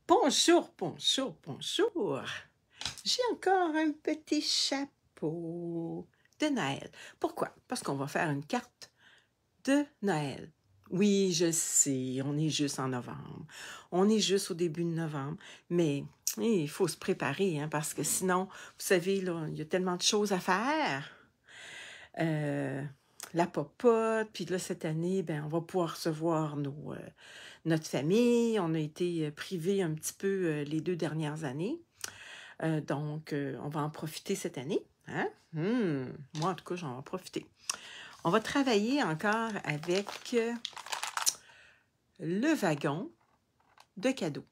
Bonjour, bonjour, bonjour. J'ai encore un petit chapeau de Noël. Pourquoi? Parce qu'on va faire une carte de Noël. Oui, je sais, on est juste en novembre. On est juste au début de novembre, mais il faut se préparer, hein, parce que sinon, vous savez, là, il y a tellement de choses à faire. La popote, puis là, cette année, ben, on va pouvoir recevoir notre famille. On a été privés un petit peu les 2 dernières années. Donc, on va en profiter cette année. Hein? Moi, en tout cas, j'en vais en profiter. On va travailler encore avec le wagon de cadeaux.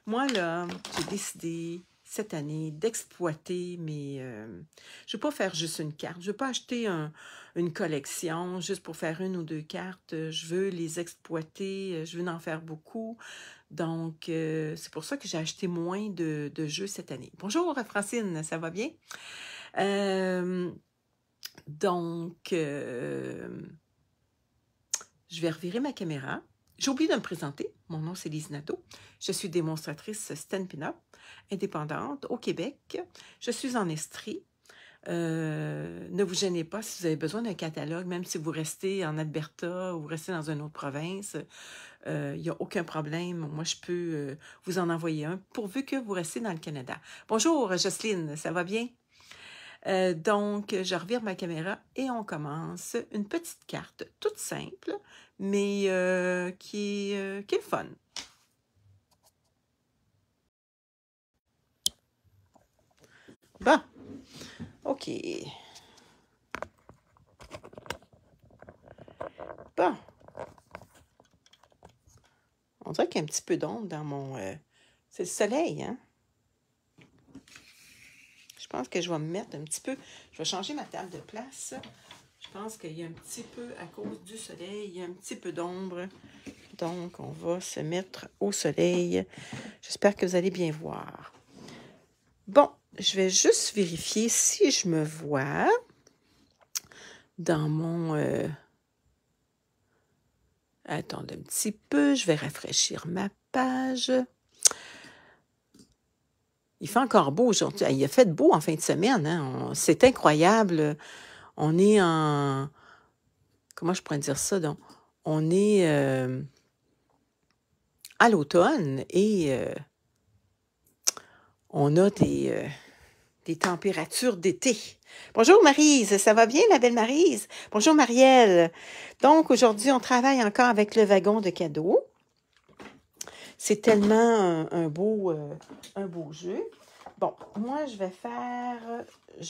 Moi, là, j'ai décidé cette année d'exploiter mes... je ne veux pas faire juste une carte. Je ne veux pas acheter une collection juste pour faire une ou deux cartes. Je veux les exploiter. Je veux en faire beaucoup. Donc, c'est pour ça que j'ai acheté moins de jeux cette année. Bonjour, Francine, ça va bien? Donc, je vais revirer ma caméra. J'ai oublié de me présenter. Mon nom, c'est Lise Nadeau. Je suis démonstratrice Stampin' Up, indépendante au Québec. Je suis en Estrie. Ne vous gênez pas si vous avez besoin d'un catalogue, même si vous restez en Alberta ou vous restez dans une autre province. Il n'y a aucun problème. Moi, je peux vous en envoyer un, pourvu que vous restez dans le Canada. Bonjour, Jocelyne, ça va bien? Donc, je revire ma caméra et on commence une petite carte toute simple, mais qui est le fun. Bon, OK. Bon. On dirait qu'il y a un petit peu d'ombre dans mon... c'est le soleil, hein? Je pense que je vais me mettre un petit peu... Je vais changer ma table de place. Je pense qu'il y a un petit peu, à cause du soleil, il y a un petit peu d'ombre. Donc, on va se mettre au soleil. J'espère que vous allez bien voir. Bon, je vais juste vérifier si je me vois dans mon... Attendez un petit peu, je vais rafraîchir ma page. Il fait encore beau aujourd'hui. Il a fait beau en fin de semaine. Hein? C'est incroyable. On est en... Comment je pourrais dire ça? Donc? On est à l'automne et on a des températures d'été. Bonjour Maryse, ça va bien la belle Maryse? Bonjour Marielle. Donc aujourd'hui, on travaille encore avec le wagon de cadeaux. C'est tellement un beau jeu. Bon, moi, je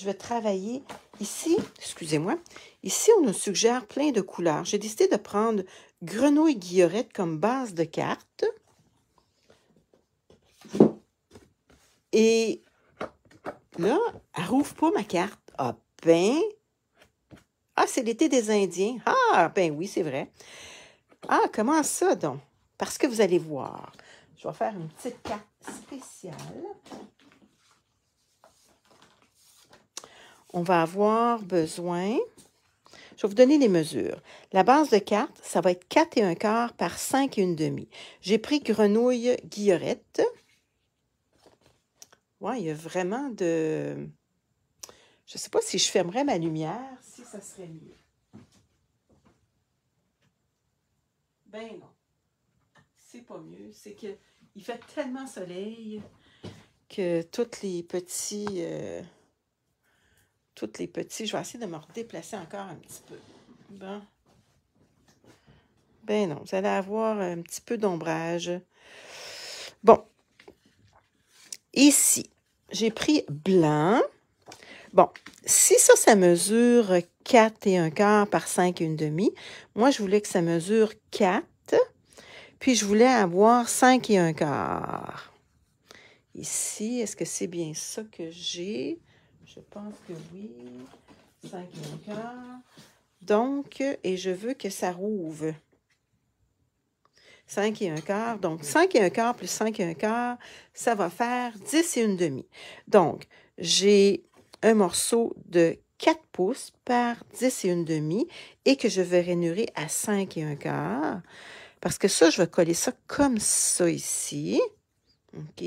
vais travailler ici, excusez-moi, ici, on nous suggère plein de couleurs. J'ai décidé de prendre Grenouille Guillerette comme base de carte. Et là, elle rouvre pas ma carte. Ah ben, c'est l'été des Indiens. Ah ben oui, c'est vrai. Ah, comment ça donc? Parce que vous allez voir, je vais faire une petite carte spéciale. On va avoir besoin, je vais vous donner les mesures. La base de carte, ça va être 4 1/4 par 5 1/2. J'ai pris Grenouille Guillerette. Ouais, il y a vraiment de... Je ne sais pas si je fermerais ma lumière, si ça serait mieux. Ben non, c'est pas mieux. C'est qu'il fait tellement soleil que tous les petits... je vais essayer de me redéplacer encore un petit peu. Bon. Ben non, vous allez avoir un petit peu d'ombrage. Bon. Ici, j'ai pris blanc. Bon, si ça mesure 4 1/4 par 5 1/2, moi, je voulais que ça mesure 4, puis je voulais avoir 5 1/4. Ici, est-ce que c'est bien ça que j'ai? Je pense que oui. 5 1/4. Donc, et je veux que ça rouvre. 5 1/4. Donc, 5 1/4 plus 5 1/4, ça va faire 10 1/2. Donc, j'ai un morceau de 4 pouces par 10 1/2 et que je vais rainurer à 5 1/4. Parce que ça, je vais coller ça comme ça ici. OK?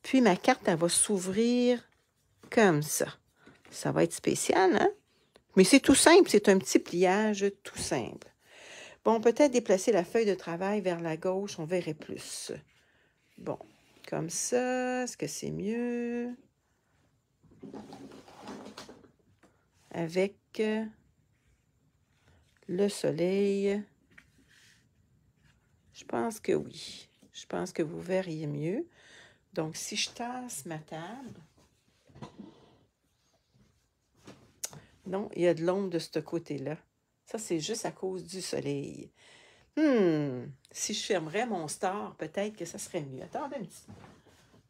Puis ma carte, elle va s'ouvrir comme ça. Ça va être spécial, hein? Mais c'est tout simple, c'est un petit pliage tout simple. Bon, peut-être déplacer la feuille de travail vers la gauche, on verrait plus. Bon, comme ça, est-ce que c'est mieux? Avec le soleil, je pense que oui. Je pense que vous verriez mieux. Donc, si je tasse ma table, non, il y a de l'ombre de ce côté-là. Ça, c'est juste à cause du soleil. Si je fermerais mon star, peut-être que ça serait mieux. Attendez un petit peu.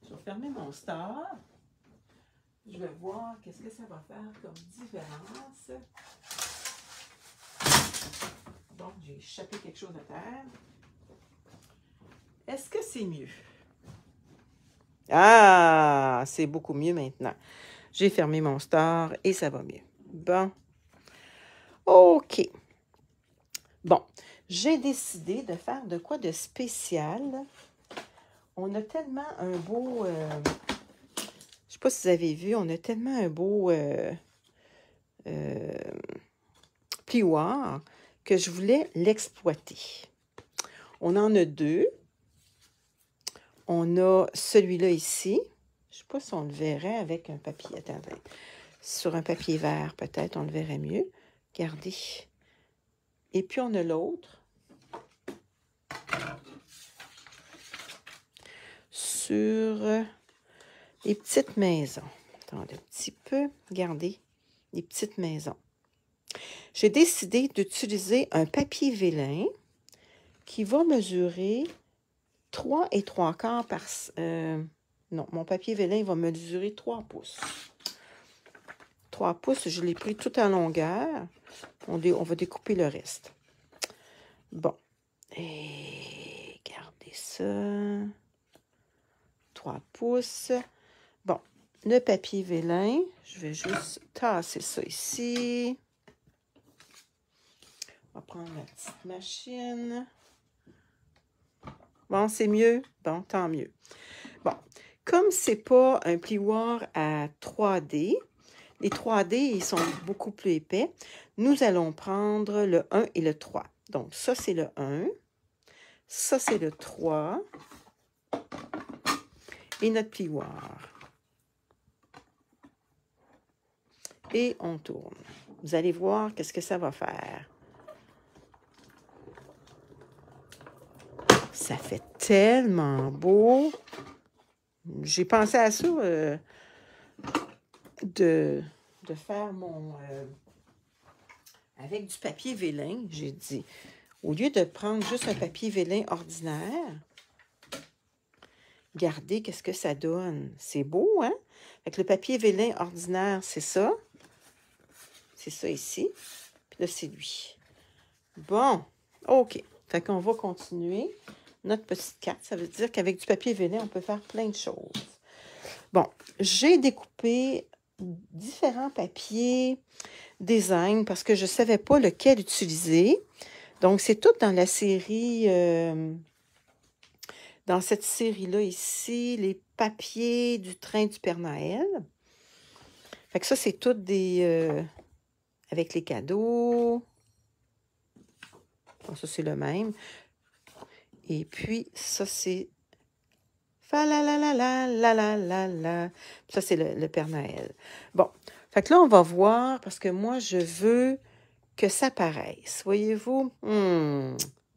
Je vais fermer mon star. Je vais voir qu'est-ce que ça va faire comme différence. Bon, j'ai échappé quelque chose à terre. Est-ce que c'est mieux? Ah, c'est beaucoup mieux maintenant. J'ai fermé mon star et ça va mieux. Bon. OK. Bon, j'ai décidé de faire de quoi de spécial. On a tellement un beau... je sais pas si vous avez vu, on a tellement un beau plioir que je voulais l'exploiter. On en a deux. On a celui-là ici. Je ne sais pas si on le verrait avec un papier. Attendez. Sur un papier vert, peut-être, on le verrait mieux. Regardez. Et puis, on a l'autre. Sur les petites maisons. Attendez un petit peu. Regardez. Les petites maisons. J'ai décidé d'utiliser un papier vélin qui va mesurer 3 et 3/4 par... non, mon papier vélin va mesurer 3 pouces. 3 pouces, je l'ai pris tout en longueur. On va découper le reste. Bon. Et regardez ça. 3 pouces. Bon. Le papier vélin, je vais juste tasser ça ici. On va prendre la petite machine. Bon, c'est mieux? Bon, tant mieux. Bon, comme c'est pas un plioir à 3D, les 3D, ils sont beaucoup plus épais, nous allons prendre le 1 et le 3. Donc, ça, c'est le 1. Ça, c'est le 3. Et notre plioir. Et on tourne. Vous allez voir qu'est-ce que ça va faire. Ça fait tellement beau. J'ai pensé à ça de faire mon... avec du papier vélin, j'ai dit. Au lieu de prendre juste un papier vélin ordinaire, regardez qu'est-ce que ça donne. C'est beau, hein? Avec le papier vélin ordinaire, c'est ça. C'est ça ici. Puis là, c'est lui. Bon, OK. Fait qu'on va continuer notre petite carte. Ça veut dire qu'avec du papier vélin, on peut faire plein de choses. Bon, j'ai découpé différents papiers design parce que je ne savais pas lequel utiliser. Donc, c'est tout dans la série, dans cette série-là ici, les papiers du train du Père Noël. Fait que ça, c'est tout des... avec les cadeaux. Bon, ça, c'est le même. Et puis, ça, c'est... Fa la la la la la la la la. Ça, c'est le Père Noël. Bon, fait que là, on va voir, parce que moi, je veux que ça paraisse. Voyez-vous?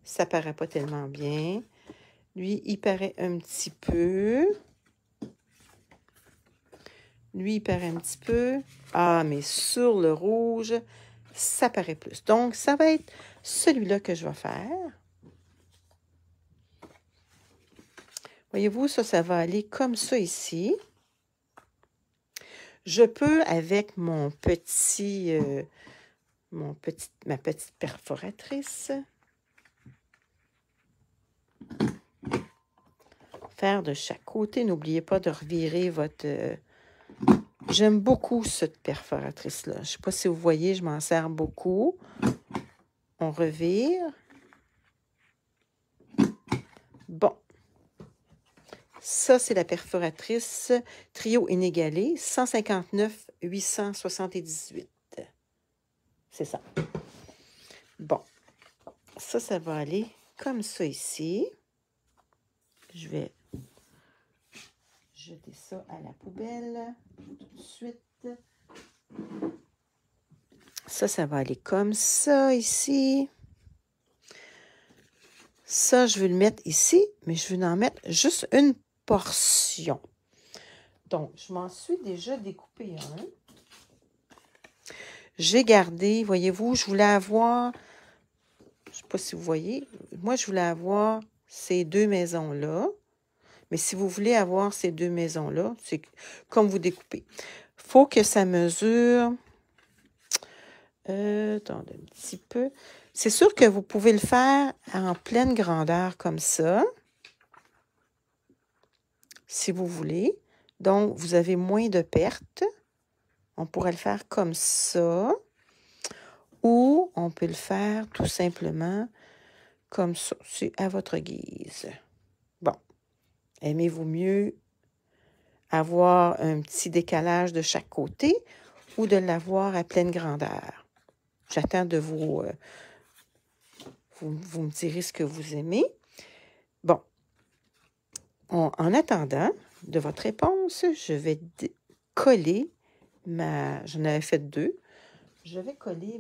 Ça paraît pas tellement bien. Lui, il paraît un petit peu. Lui, il paraît un petit peu. Ah, mais sur le rouge, ça paraît plus. Donc, ça va être celui-là que je vais faire. Voyez-vous, ça va aller comme ça ici. Je peux, avec ma petite perforatrice, faire de chaque côté. N'oubliez pas de revirer votre... J'aime beaucoup cette perforatrice-là. Je ne sais pas si vous voyez, je m'en sers beaucoup. On revire. Bon. Ça, c'est la perforatrice trio inégalé, 159 878. C'est ça. Bon. Ça va aller comme ça ici. Je vais jeter ça à la poubelle tout de suite. Ça va aller comme ça ici. Ça, je veux le mettre ici, mais je veux en mettre juste une portion. Donc, je m'en suis déjà découpé un. J'ai gardé, voyez-vous, je voulais avoir, je ne sais pas si vous voyez, moi, je voulais avoir ces deux maisons-là. Mais si vous voulez avoir ces deux maisons-là, c'est comme vous découpez. Il faut que ça mesure... attendez un petit peu. C'est sûr que vous pouvez le faire en pleine grandeur comme ça, si vous voulez. Donc, vous avez moins de pertes. On pourrait le faire comme ça. Ou on peut le faire tout simplement comme ça. C'est à votre guise. Bon. Aimez-vous mieux avoir un petit décalage de chaque côté ou de l'avoir à pleine grandeur? J'attends de vous me direz ce que vous aimez. Bon. En attendant de votre réponse, je vais coller ma... J'en avais fait 2. Je vais coller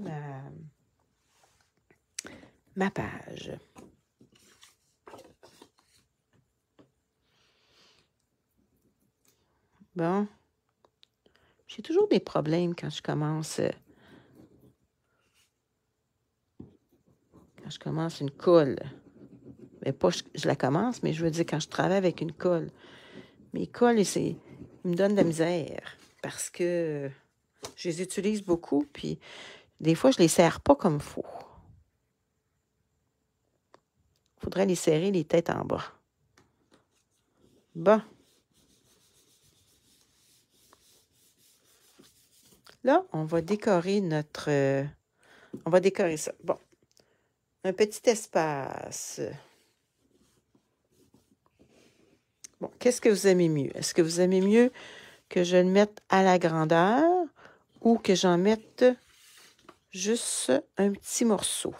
ma page. Bon. J'ai toujours des problèmes quand je commence... Quand je commence une colle. Mais pas je la commence, mais je veux dire quand je travaille avec une colle. Mes colles, ils me donnent de la misère parce que je les utilise beaucoup, puis des fois, je les serre pas comme il faut. Il faudrait les serrer les têtes en bas. Bon. Là, on va décorer notre... on va décorer ça. Bon. Un petit espace. Bon, qu'est-ce que vous aimez mieux? Est-ce que vous aimez mieux que je le mette à la grandeur ou que j'en mette juste un petit morceau?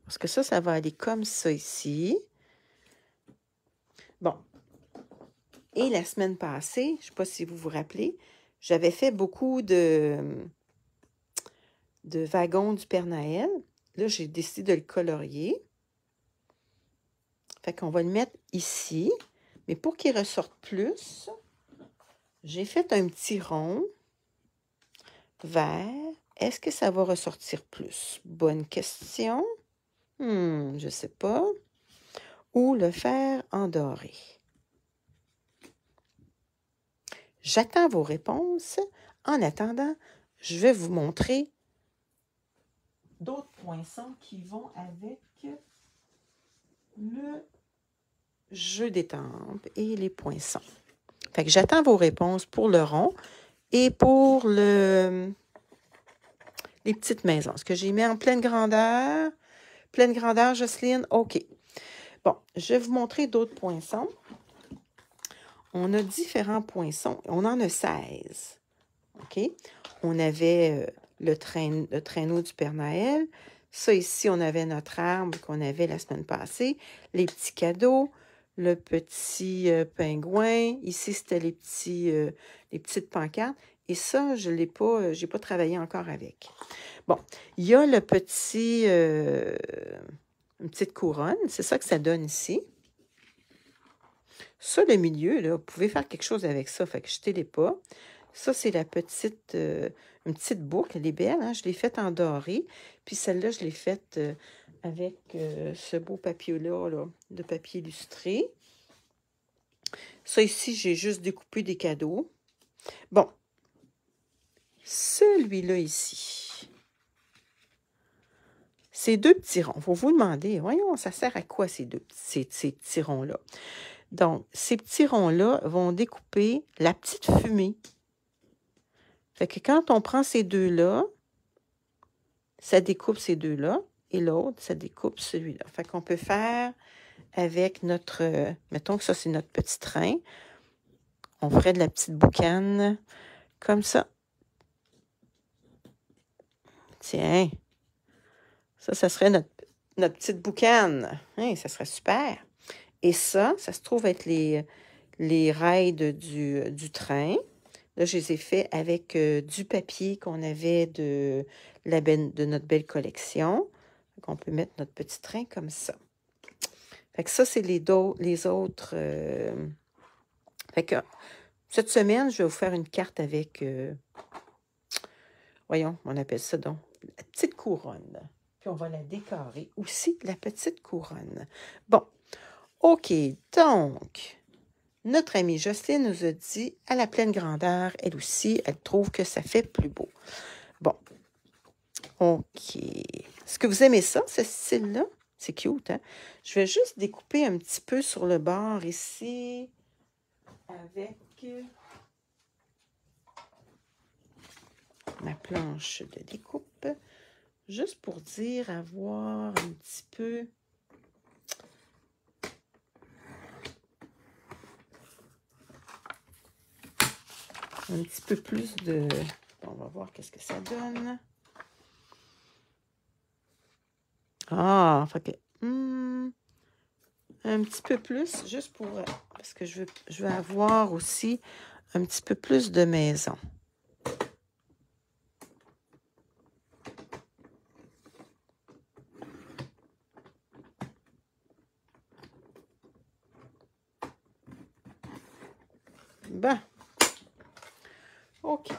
Parce que ça va aller comme ça ici. Bon. Et la semaine passée, je ne sais pas si vous vous rappelez, j'avais fait beaucoup de wagons du Père Noël. Là, j'ai décidé de le colorier. Fait qu'on va le mettre ici. Mais pour qu'il ressorte plus, j'ai fait un petit rond vert. Est-ce que ça va ressortir plus? Bonne question. Je ne sais pas. Ou le faire en doré. J'attends vos réponses. En attendant, je vais vous montrer d'autres poinçons qui vont avec le jeu d'étampes et les poinçons. Fait que j'attends vos réponses pour le rond et pour les petites maisons. Est-ce que j'ai mis en pleine grandeur? Pleine grandeur, Jocelyne? OK. Bon, je vais vous montrer d'autres poinçons. On a différents poinçons. On en a 16. OK? On avait le traîneau du Père Noël. Ça, ici, on avait notre arbre qu'on avait la semaine passée. Les petits cadeaux. Le petit pingouin. Ici, c'était les petites pancartes. Et ça, je n'ai pas, j'ai pas travaillé encore avec. Bon, il y a le petit, une petite couronne. C'est ça que ça donne ici. Ça, le milieu, là, vous pouvez faire quelque chose avec ça. Fait que jetez-les pas. Ça, c'est la petite, une petite boucle. Elle est belle, hein? Je l'ai faite en doré. Puis celle-là, je l'ai faite avec ce beau papier-là, là, de papier illustré. Ça, ici, j'ai juste découpé des cadeaux. Bon. Celui-là, ici. Ces deux petits ronds. Il faut vous demander, voyons, ça sert à quoi ces petits ronds-là? Donc, ces petits ronds-là vont découper la petite fumée. Fait que quand on prend ces deux-là, ça découpe ces deux-là, et l'autre, ça découpe celui-là. Fait qu'on peut faire avec notre... mettons que ça, c'est notre petit train. On ferait de la petite boucane comme ça. Tiens, ça serait notre petite boucane. Hein, ça serait super. Et ça se trouve être les rails du train. Là, je les ai faits avec du papier qu'on avait de notre belle collection. On peut mettre notre petit train comme ça. Fait que ça, c'est les autres. Fait que cette semaine, je vais vous faire une carte avec, voyons, on appelle ça donc, la petite couronne. Puis on va la décorer aussi, la petite couronne. Bon, OK, donc, notre amie Jocelyne nous a dit, à la pleine grandeur, elle aussi, elle trouve que ça fait plus beau. Bon, OK. Est-ce que vous aimez ça, ce style-là? C'est cute, hein? Je vais juste découper un petit peu sur le bord ici avec ma planche de découpe. Juste pour dire, avoir un petit peu... un petit peu plus de... On va voir qu'est-ce que ça donne. Ah, fait que... un petit peu plus, juste pour... parce que je veux avoir aussi un petit peu plus de maison. Bon. OK.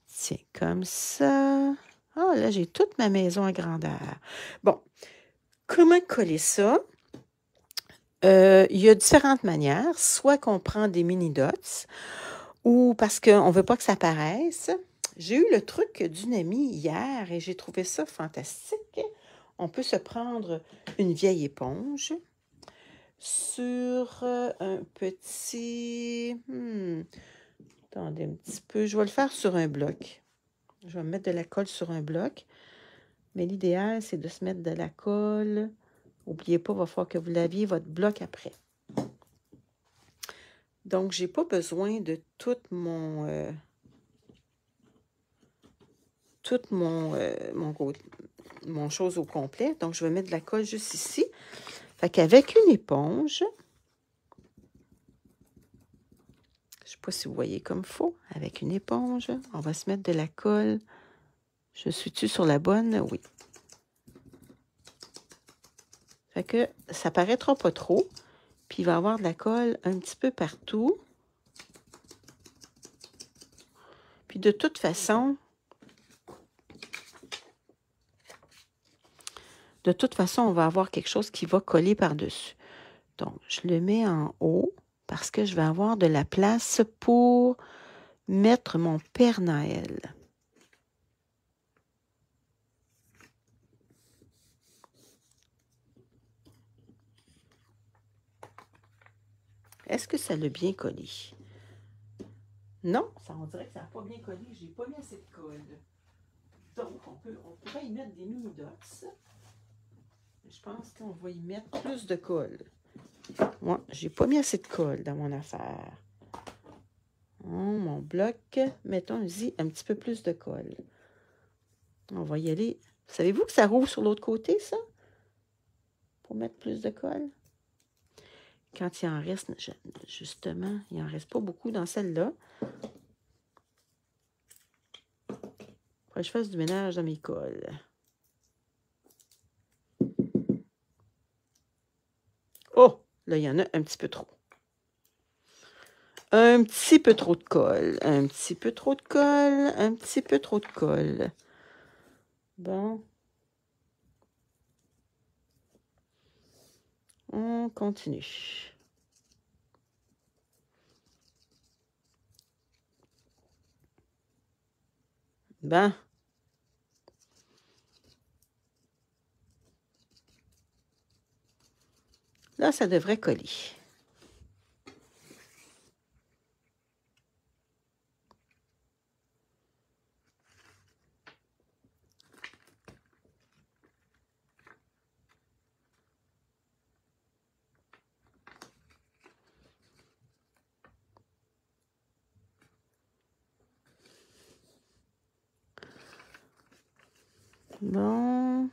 Tiens, comme ça. Ah, là, j'ai toute ma maison à grandeur. Bon. Comment coller ça? Il y a différentes manières. Soit qu'on prend des mini-dots ou parce qu'on ne veut pas que ça paraisse. J'ai eu le truc d'une amie hier et j'ai trouvé ça fantastique. On peut se prendre une vieille éponge sur un petit... attendez un petit peu. Je vais le faire sur un bloc. Je vais mettre de la colle sur un bloc. Mais l'idéal, c'est de se mettre de la colle. N'oubliez pas, il va falloir que vous laviez votre bloc après. Donc, je n'ai pas besoin de tout mon chose au complet. Donc, je vais mettre de la colle juste ici. Fait qu'avec une éponge, je ne sais pas si vous voyez comme il faut, avec une éponge, on va se mettre de la colle. Je suis-tu sur la bonne? Oui. Fait que ça ne paraîtra pas trop. Puis, il va y avoir de la colle un petit peu partout. Puis, de toute façon, on va avoir quelque chose qui va coller par-dessus. Donc, je le mets en haut parce que je vais avoir de la place pour mettre mon Père Noël. Est-ce que ça l'a bien collé? Non, on dirait que ça n'a pas bien collé. Je n'ai pas mis assez de colle. Donc, on pourrait y mettre des mini-dots. Je pense qu'on va y mettre plus de colle. Moi, j'ai pas mis assez de colle dans mon affaire. Oh, mon bloc, mettons-y un petit peu plus de colle. On va y aller. Savez-vous que ça roule sur l'autre côté, ça? Pour mettre plus de colle. Quand il en reste, justement, il n'en reste pas beaucoup dans celle-là. Il faudrait que je fasse du ménage dans mes colles. Oh! Là, il y en a un petit peu trop. Un petit peu trop de colle. Un petit peu trop de colle. Un petit peu trop de colle. Bon. On continue. Ben. Là, ça devrait coller. Bon.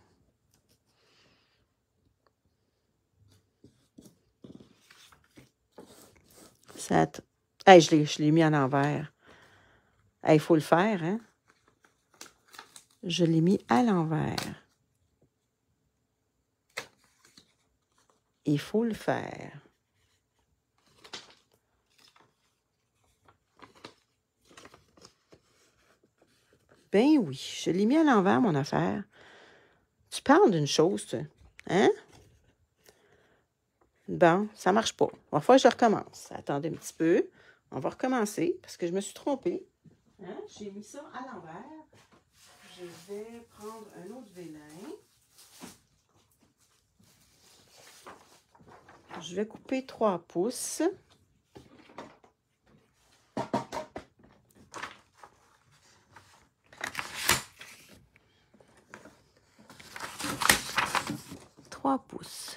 Ça... Hey, je l'ai mis à l'envers. Il faut le faire, hein? Je l'ai mis à l'envers. Il faut le faire. Ben oui, je l'ai mis à l'envers, mon affaire. Tu parles d'une chose, tu. Hein? Bon, ça marche pas. Il va falloir que je recommence. Attendez un petit peu. On va recommencer parce que je me suis trompée. Hein? J'ai mis ça à l'envers. Je vais prendre un autre vélin. Je vais couper 3 pouces. Pouces.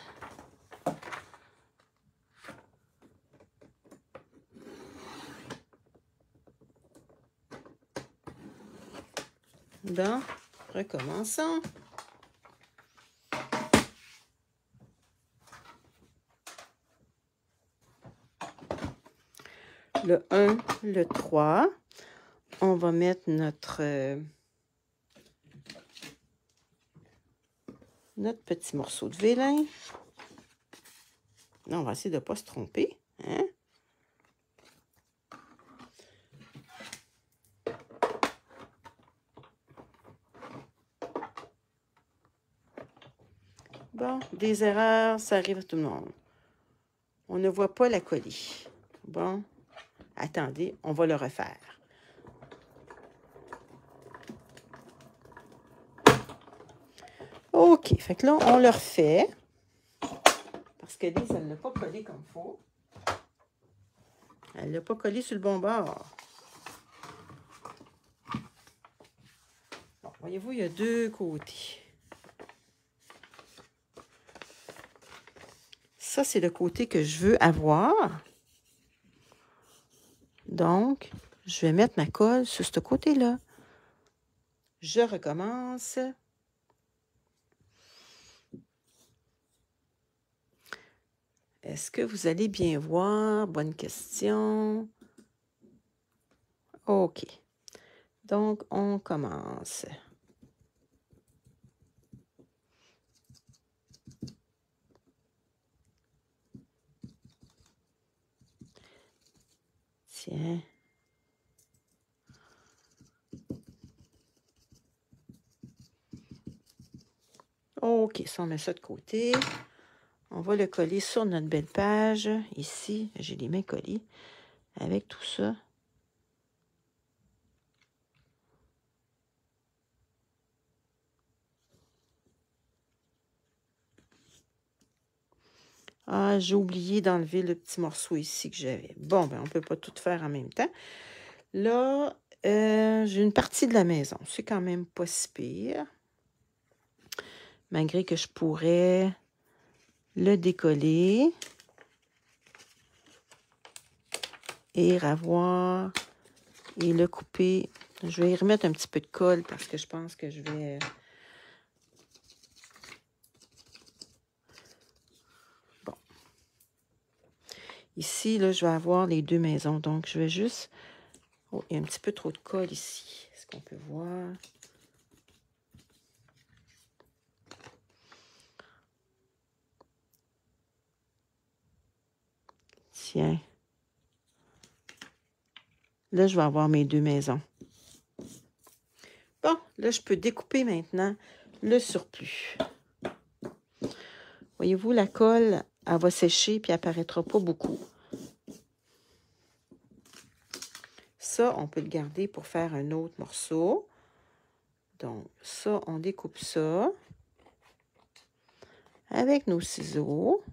Bon, recommençons. Le 1, le 3. On va mettre notre petit morceau de vélin. Là, on va essayer de ne pas se tromper. Hein? Bon, des erreurs, ça arrive à tout le monde. On ne voit pas la colis. Bon, attendez, on va le refaire. OK, fait que là, on le refait. Parce que Lise, elle ne l'a pas collé comme il faut. Elle ne l'a pas collé sur le bon bord. Bon, voyez-vous, il y a 2 côtés. Ça, c'est le côté que je veux avoir. Donc, je vais mettre ma colle sur ce côté-là. Je recommence. Est-ce que vous allez bien voir? Bonne question. OK. Donc, on commence. Tiens. OK, ça, on met ça de côté. On va le coller sur notre belle page. Ici, j'ai les mains collées avec tout ça. Ah, j'ai oublié d'enlever le petit morceau ici que j'avais. Bon, ben on ne peut pas tout faire en même temps. Là, j'ai une partie de la maison. C'est quand même pas si pire. Malgré que je pourrais le décoller et ravoir et le couper. Je vais y remettre un petit peu de colle parce que je pense que je vais... Bon. Ici, là, je vais avoir les 2 maisons. Donc, je vais juste... Oh, il y a un petit peu trop de colle ici. Est-ce qu'on peut voir? Tiens. Là, je vais avoir mes 2 maisons. Bon, là, je peux découper maintenant le surplus. Voyez-vous, la colle, elle va sécher puis elle n'apparaîtra pas beaucoup. Ça, on peut le garder pour faire un autre morceau. Donc, ça, on découpe ça avec nos ciseaux.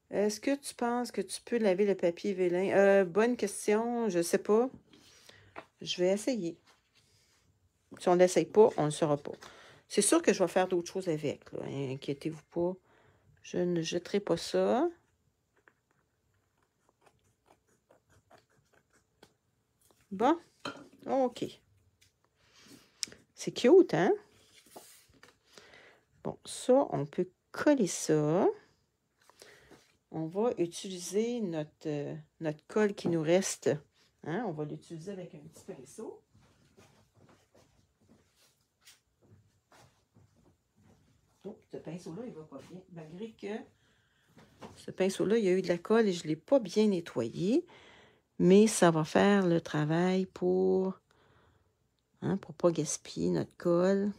Est-ce que tu penses que tu peux laver le papier vélin? Bonne question, je ne sais pas. Je vais essayer. Si on ne l'essaye pas, on ne le saura pas. C'est sûr que je vais faire d'autres choses avec, là. Inquiétez-vous pas. Je ne jetterai pas ça. Bon, OK. C'est cute, hein? Bon, ça, on peut coller ça. On va utiliser notre colle qui nous reste. Hein? On va l'utiliser avec un petit pinceau. Oh, ce pinceau-là, il va pas bien. Malgré que ce pinceau-là, il y a eu de la colle et je ne l'ai pas bien nettoyé. Mais ça va faire le travail pour ne pas gaspiller notre colle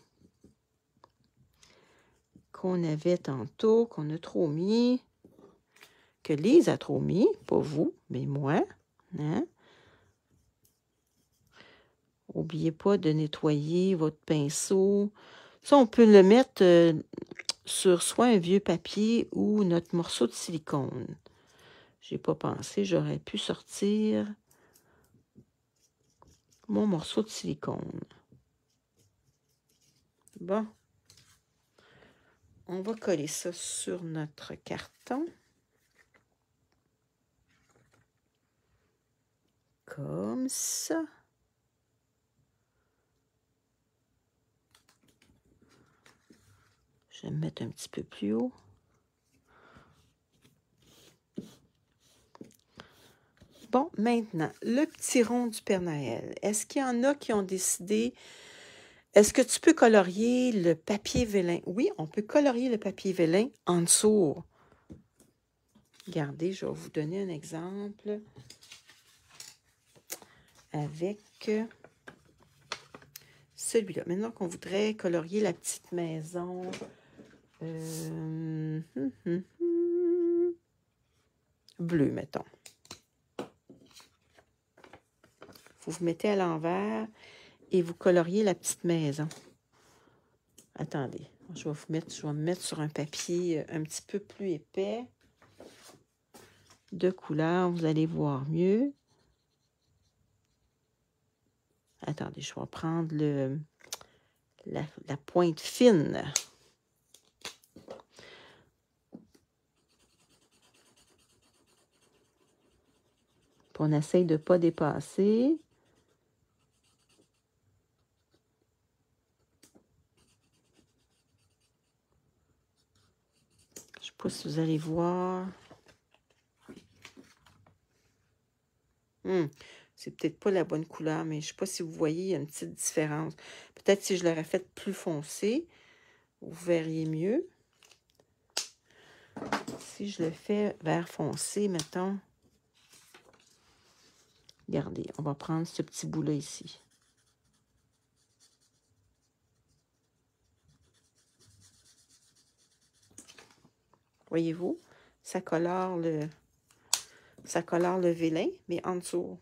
qu'on avait tantôt, qu'on a trop mis, que Lise a trop mis, pas vous, mais moi. Hein? N'oubliez pas de nettoyer votre pinceau. Ça, on peut le mettre sur soit un vieux papier ou notre morceau de silicone. J'ai pas pensé, j'aurais pu sortir mon morceau de silicone. Bon. On va coller ça sur notre carton. Comme ça. Je vais me mettre un petit peu plus haut. Bon, maintenant, le petit rond du Père Noël. Est-ce qu'il y en a qui ont décidé... Est-ce que tu peux colorier le papier vélin? Oui, on peut colorier le papier vélin en dessous. Regardez, je vais vous donner un exemple avec celui-là. Maintenant qu'on voudrait colorier la petite maison... bleu, mettons. Vous vous mettez à l'envers et vous coloriez la petite maison. Attendez, je vais me mettre sur un papier un petit peu plus épais de couleur, vous allez voir mieux. Attendez, je vais prendre la pointe fine. Puis on essaye de ne pas dépasser. Je ne sais pas si vous allez voir. C'est peut-être pas la bonne couleur, mais je ne sais pas si vous voyez, il y a une petite différence. Peut-être si je l'aurais fait plus foncé, vous verriez mieux. Si je le fais vert foncé, mettons, regardez, on va prendre ce petit bout-là ici. Voyez-vous, ça colore le vélin, mais en dessous.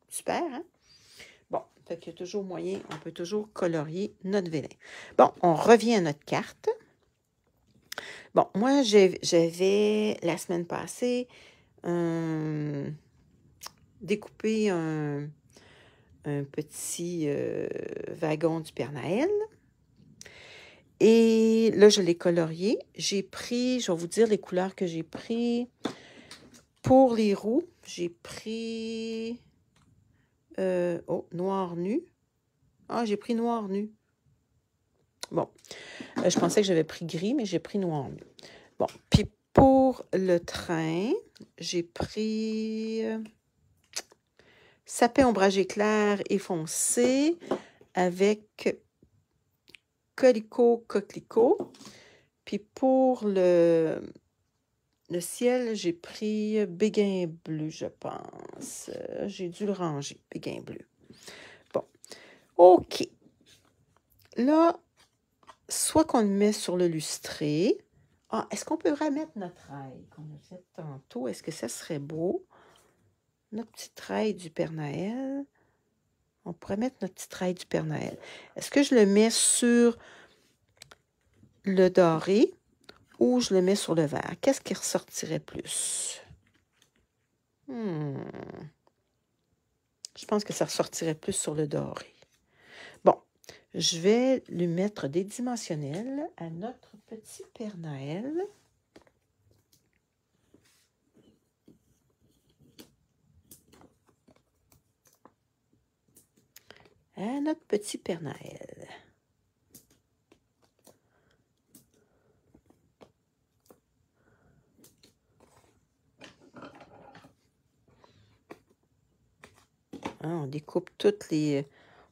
Super, hein? Bon, fait qu'il y a toujours moyen, on peut toujours colorier notre vélin. Bon, on revient à notre carte. Bon, moi, j'avais, la semaine passée, découpé un petit wagon du Père Noël. Et là, je l'ai colorié. J'ai pris, je vais vous dire les couleurs que j'ai pris. Pour les roues, j'ai pris... noir nu. Ah, j'ai pris noir nu. Bon, je pensais que j'avais pris gris, mais j'ai pris noir nu. Bon, puis pour le train, j'ai pris sapin ombragé clair et foncé avec coquelicot. Puis pour le ciel, j'ai pris béguin bleu, je pense. J'ai dû le ranger, béguin bleu. Bon, OK. Là, soit qu'on le met sur le lustré. Ah, est-ce qu'on peut remettre notre rail qu'on a fait tantôt? Est-ce que ça serait beau? Notre petite rail du Père Noël. On pourrait mettre notre petite rail du Père Noël. Est-ce que je le mets sur le doré ou je le mets sur le vert? Qu'est-ce qui ressortirait plus? Je pense que ça ressortirait plus sur le doré. Bon, je vais lui mettre des dimensionnels à notre petit Père Noël. à notre petit Père Noël. Hein, on découpe toutes les...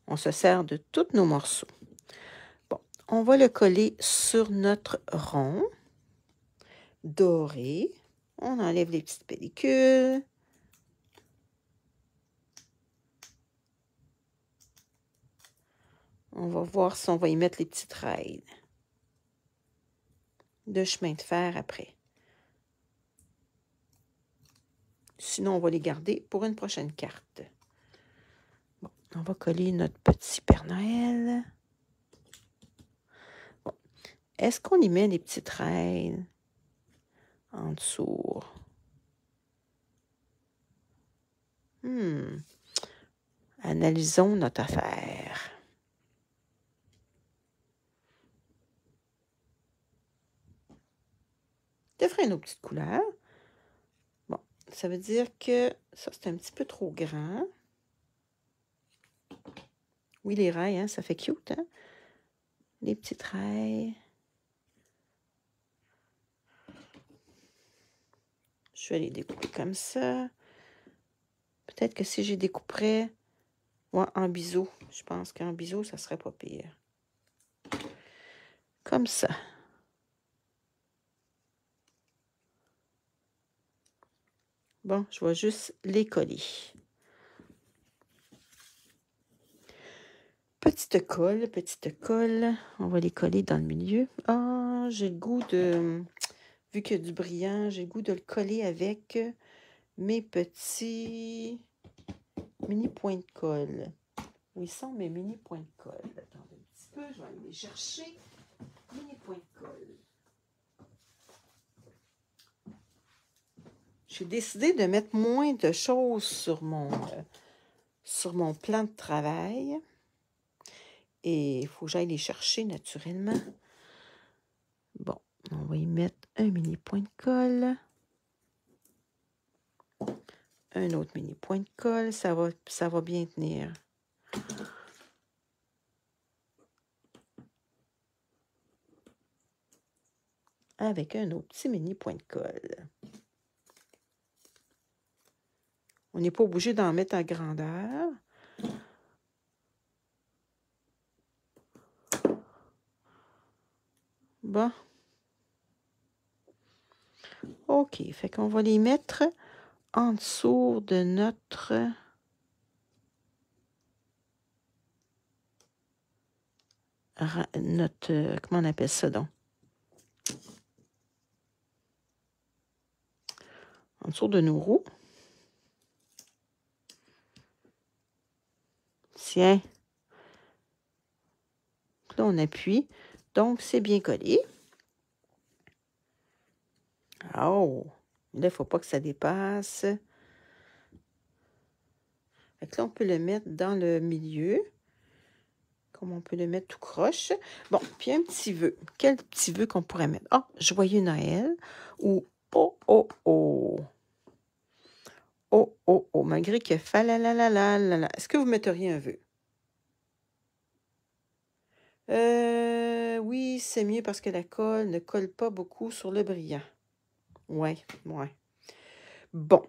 On se sert de tous nos morceaux. Bon, on va le coller sur notre rond doré. On enlève les petites pellicules. On va voir si on va y mettre les petites rails de chemin de fer après. Sinon, on va les garder pour une prochaine carte. Bon, on va coller notre petit Père Noël. Bon. Est-ce qu'on y met les petites rails en dessous? Analysons notre affaire. De faire nos petites couleurs. Bon, ça veut dire que ça, c'est un petit peu trop grand. Oui, les rails, hein, ça fait cute, hein? Les petites rails. Je vais les découper comme ça. Peut-être que si j'ai découperais en biseau, je pense qu'en biseau, ça serait pas pire. Comme ça. Bon, je vais juste les coller. Petite colle. On va les coller dans le milieu. Ah, j'ai le goût de... Vu qu'il y a du brillant, j'ai le goût de le coller avec mes petits mini points de colle. Où ils sont mes mini points de colle? Attendez un petit peu, je vais aller les chercher. Mini points de colle. J'ai décidé de mettre moins de choses sur mon plan de travail. Et il faut que j'aille les chercher naturellement. Bon, on va y mettre un mini point de colle. Un autre mini point de colle. Ça va bien tenir. Avec un autre petit mini point de colle. On n'est pas obligé d'en mettre à grandeur. Bon. OK, fait qu'on va les mettre en dessous de notre... comment on appelle ça donc? En dessous de nos roues. Tiens. Là, on appuie. Donc, c'est bien collé. Oh! Là, il ne faut pas que ça dépasse. Fait que là, on peut le mettre dans le milieu. Comme on peut le mettre tout croche. Bon, puis un petit vœu. Quel petit vœu qu'on pourrait mettre? Ah, Joyeux Noël. Ou oh, oh, oh. Oh, oh, oh. Malgré que fa la la la la la la. Est-ce que vous metteriez un vœu? Oui, c'est mieux parce que la colle ne colle pas beaucoup sur le brillant. Ouais. Bon.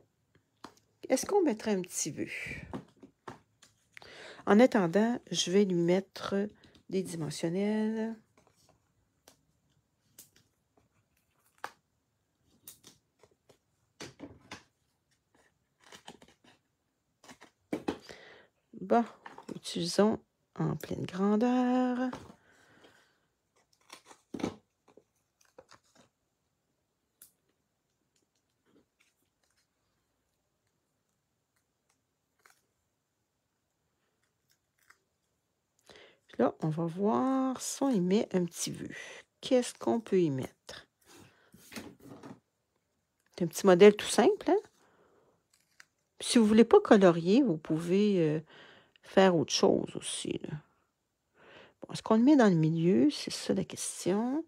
Est-ce qu'on mettrait un petit vœu? En attendant, je vais lui mettre des dimensionnels. Bon, utilisons en pleine grandeur. Là, on va voir si on y met un petit vœu. Qu'est-ce qu'on peut y mettre? C'est un petit modèle tout simple, hein? Si vous ne voulez pas colorier, vous pouvez faire autre chose aussi. Là. Bon, est-ce qu'on le met dans le milieu? C'est ça la question.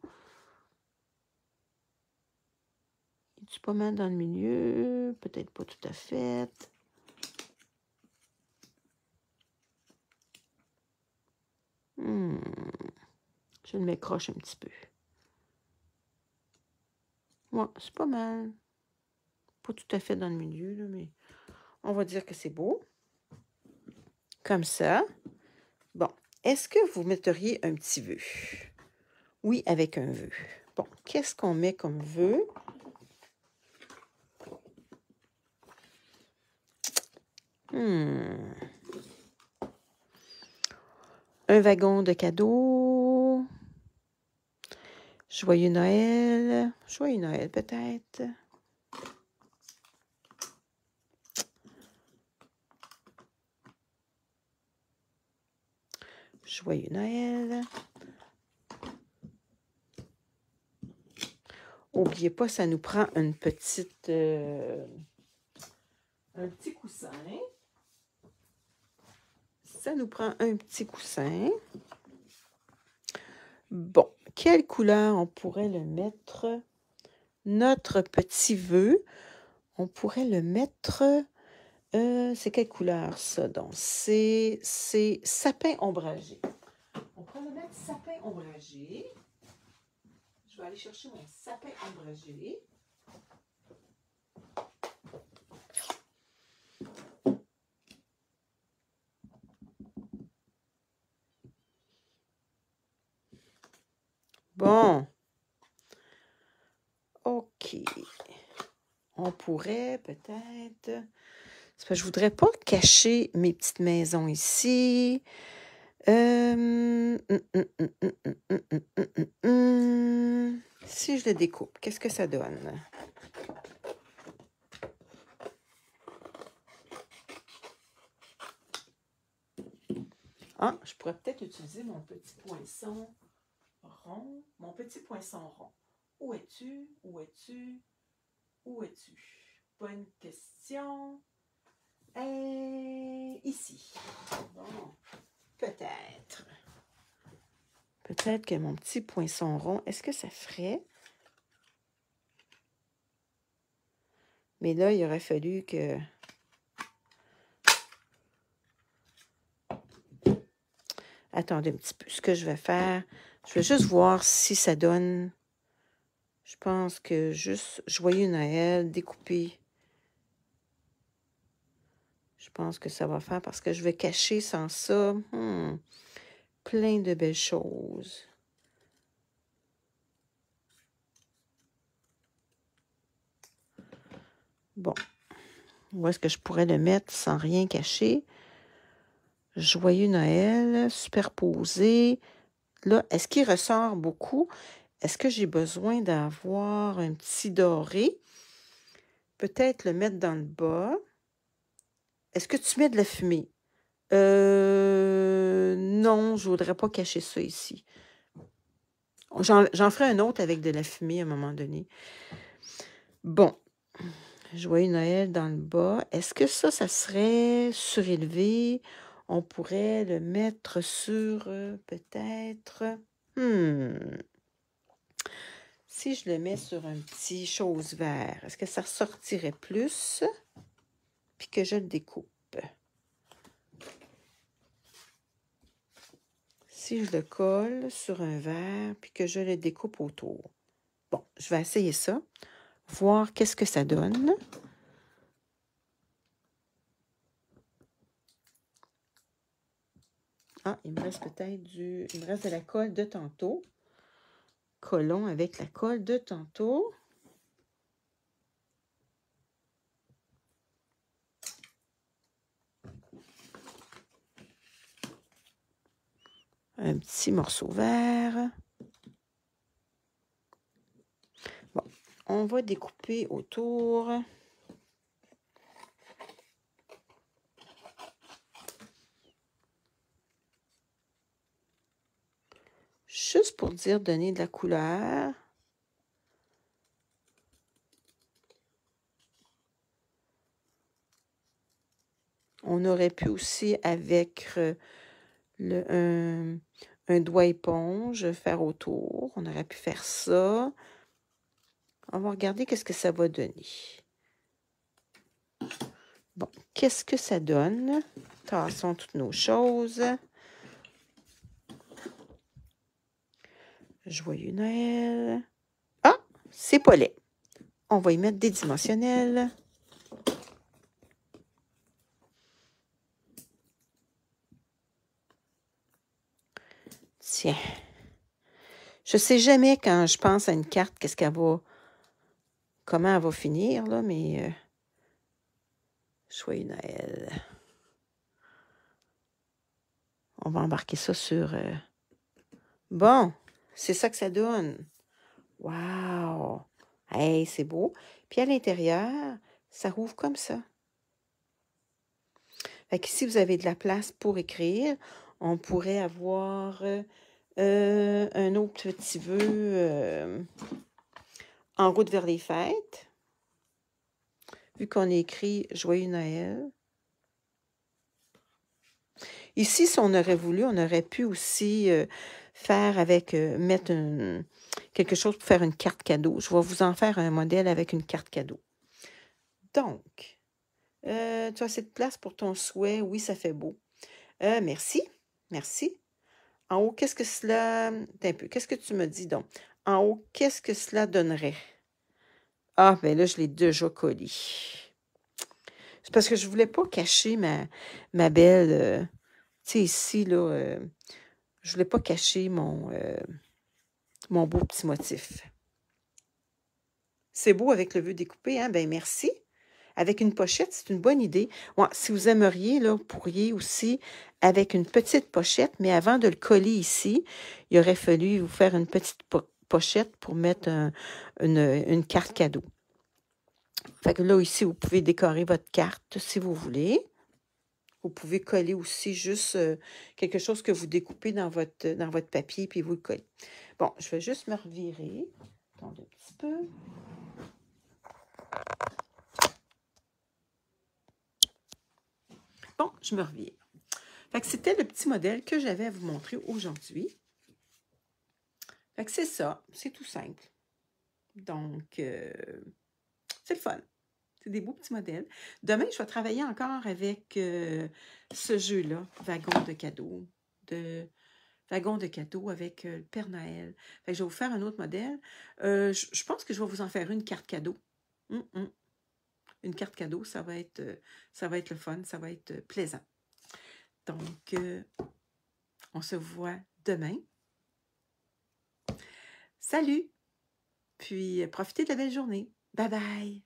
Est-ce pas mal dans le milieu? Peut-être pas tout à fait. Je le m'écroche un petit peu. Ouais, c'est pas mal. Pas tout à fait dans le milieu, là, mais on va dire que c'est beau. Comme ça. Bon, est-ce que vous metteriez un petit vœu? Oui, avec un vœu. Bon, qu'est-ce qu'on met comme vœu? Un wagon de cadeaux. Joyeux Noël. Joyeux Noël, peut-être. Joyeux Noël. N'oubliez pas, ça nous prend une petite... un petit coussin. Ça nous prend un petit coussin. Bon, quelle couleur on pourrait le mettre? Notre petit vœu, on pourrait le mettre... c'est quelle couleur, ça, donc? C'est sapin ombragé. On pourrait le mettre sapin ombragé. Je vais aller chercher mon sapin ombragé. Bon. OK. On pourrait peut-être... C'est parce que je voudrais pas cacher mes petites maisons ici. Si je le découpe, qu'est-ce que ça donne? Ah, je pourrais peut-être utiliser mon petit poinçon rond. Mon petit poinçon rond. Où es-tu? Où es-tu? Où es-tu? Bonne question. Ici. Bon, peut-être. Peut-être que mon petit poinçon rond, est-ce que ça ferait? Mais là, il aurait fallu que... Attendez un petit peu. Ce que je vais faire, je vais juste voir si ça donne... Je pense que juste Joyeux Noël, découper. Je pense que ça va faire parce que je vais cacher sans ça plein de belles choses. Bon. Où est-ce que je pourrais le mettre sans rien cacher? Joyeux Noël, superposé. Là, est-ce qu'il ressort beaucoup? Est-ce que j'ai besoin d'avoir un petit doré? Peut-être le mettre dans le bas. Est-ce que tu mets de la fumée? Non, je ne voudrais pas cacher ça ici. J'en ferai un autre avec de la fumée à un moment donné. Bon. Joyeux Noël dans le bas. Est-ce que ça serait surélevé? On pourrait le mettre sur peut-être... Si je le mets sur un petit chose vert, est-ce que ça ressortirait plus? Puis que je le découpe. Si je le colle sur un verre, puis que je le découpe autour. Bon, je vais essayer ça. Voir qu'est-ce que ça donne. Ah, il me reste peut-être il me reste de la colle de tantôt. Collons avec la colle de tantôt. Un petit morceau vert. Bon, on va découper autour. Juste pour dire donner de la couleur. On aurait pu aussi, avec un doigt éponge, faire autour. On aurait pu faire ça. On va regarder qu'est-ce que ça va donner. Bon, qu'est-ce que ça donne? Tassons toutes nos choses. Joyeux Noël. Ah, c'est pas laid. On va y mettre des dimensionnels. Tiens. Je sais jamais quand je pense à une carte, qu'est-ce qu'elle va... Comment elle va finir, là, mais... Joyeux Noël. On va embarquer ça sur... Bon, c'est ça que ça donne. Wow! Hey, c'est beau. Puis à l'intérieur, ça rouvre comme ça. Fait qu'ici, vous avez de la place pour écrire. On pourrait avoir un autre petit vœu en route vers les fêtes. Vu qu'on a écrit « Joyeux Noël ». Ici, si on aurait voulu, on aurait pu aussi faire avec, mettre quelque chose pour faire une carte cadeau. Je vais vous en faire un modèle avec une carte cadeau. Donc, tu as assez de place pour ton souhait. Oui, ça fait beau. Merci. Merci. En haut, qu'est-ce que cela... Un peu. Qu'est-ce que tu me dis donc? En haut, qu'est-ce que cela donnerait? Ah, ben là, je l'ai déjà collé. C'est parce que je ne voulais pas cacher ma belle... tu sais, ici, là, je ne voulais pas cacher mon beau petit motif. C'est beau avec le vœu découpé, hein? Ben merci. Avec une pochette, c'est une bonne idée. Ouais, si vous aimeriez, là, vous pourriez aussi, avec une petite pochette, mais avant de le coller ici, il aurait fallu vous faire une petite pochette pour mettre une carte cadeau. Fait que là, ici, vous pouvez décorer votre carte si vous voulez. Vous pouvez coller aussi juste quelque chose que vous découpez dans votre papier, puis vous le collez. Bon, je vais juste me revirer. Attendez un petit peu. Bon, je me revire. Fait que c'était le petit modèle que j'avais à vous montrer aujourd'hui. Fait que c'est ça, c'est tout simple. Donc, c'est le fun. C'est des beaux petits modèles. Demain, je vais travailler encore avec ce jeu-là, Wagon de cadeaux. Wagon de cadeaux avec le Père Noël. Fait que je vais vous faire un autre modèle. Je pense que je vais vous en faire une carte cadeau. Une carte cadeau, ça va être le fun, ça va être plaisant. Donc, on se voit demain. Salut! Puis, profitez de la belle journée. Bye bye!